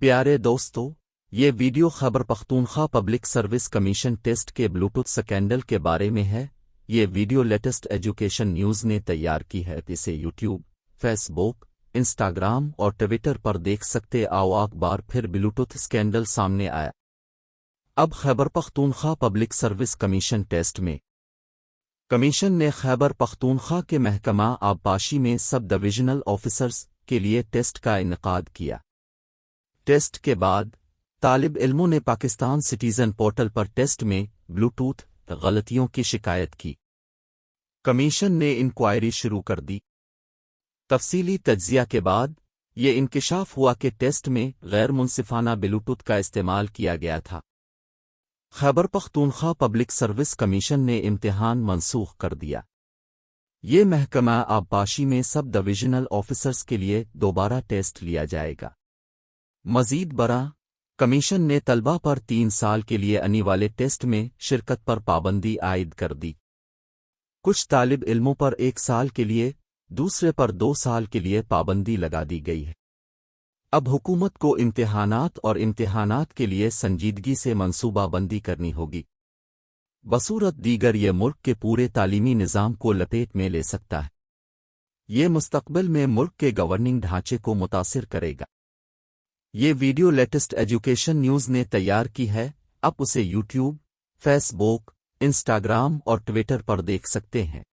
پیارے دوستو، یہ video Khyber Pakhtunkhwa public service commission test کے بلوٹوتھ سکینڈل کے بارے میں ہے۔ یہ ویڈیو لیٹسٹ ایجوکیشن نیوز نے تیار کی ہے۔ اسے یوٹیوب، فیس بک، انسٹاگرام اور ٹویٹر پر دیکھ سکتے۔ آؤ ایک بار پھر بلوٹوتھ سکینڈل سامنے آیا۔ اب Khyber Pakhtunkhwa public service commission test میں کمیشن نے خیبر پختونخوا کے محکمہ آبپاشی میں سب ڈویژنل آفیسرز کے لیے ٹیسٹ کا انعقاد کیا۔ ٹیسٹ کے بعد طالب علموں نے پاکستان سٹیزن پورٹل پر ٹیسٹ میں بلوٹوتھ غلطیوں کی شکایت کی۔ کمیشن نے انکوائری شروع کر دی۔ تفصیلی تجزیہ کے بعد یہ انکشاف ہوا کہ ٹیسٹ میں غیر منصفانہ بلوٹوتھ کا استعمال کیا گیا تھا۔ خیبر پختونخوا پبلک سروس کمیشن نے امتحان منسوخ کر دیا۔ یہ محکمہ آبپاشی میں سب ڈویژنل آفیسرز کے لیے دوبارہ ٹیسٹ لیا جائے گا۔ مزید برآں، کمیشن نے طلبہ پر 3 سال کے لیے آنے والے ٹیسٹ میں شرکت پر پابندی عائد کر دی۔ کچھ طالب علموں پر 1 سال کے لیے، دوسرے پر 2 سال کے لیے پابندی لگا دی گئی ہے۔ اب حکومت کو امتحانات اور امتحانات کے لیے سنجیدگی سے منصوبہ بندی کرنی ہوگی۔ بصورت دیگر یہ ملک کے پورے تعلیمی نظام کو لپیٹ میں لے سکتا ہے۔ یہ مستقبل میں ملک کے گورننگ ڈھانچے کو متاثر کرے گا۔ یہ ویڈیو لیٹسٹ ایجوکیشن نیوز نے تیار کی ہے۔ آپ اسے یوٹیوب، فیس بک، انسٹاگرام اور ٹویٹر پر دیکھ سکتے ہیں۔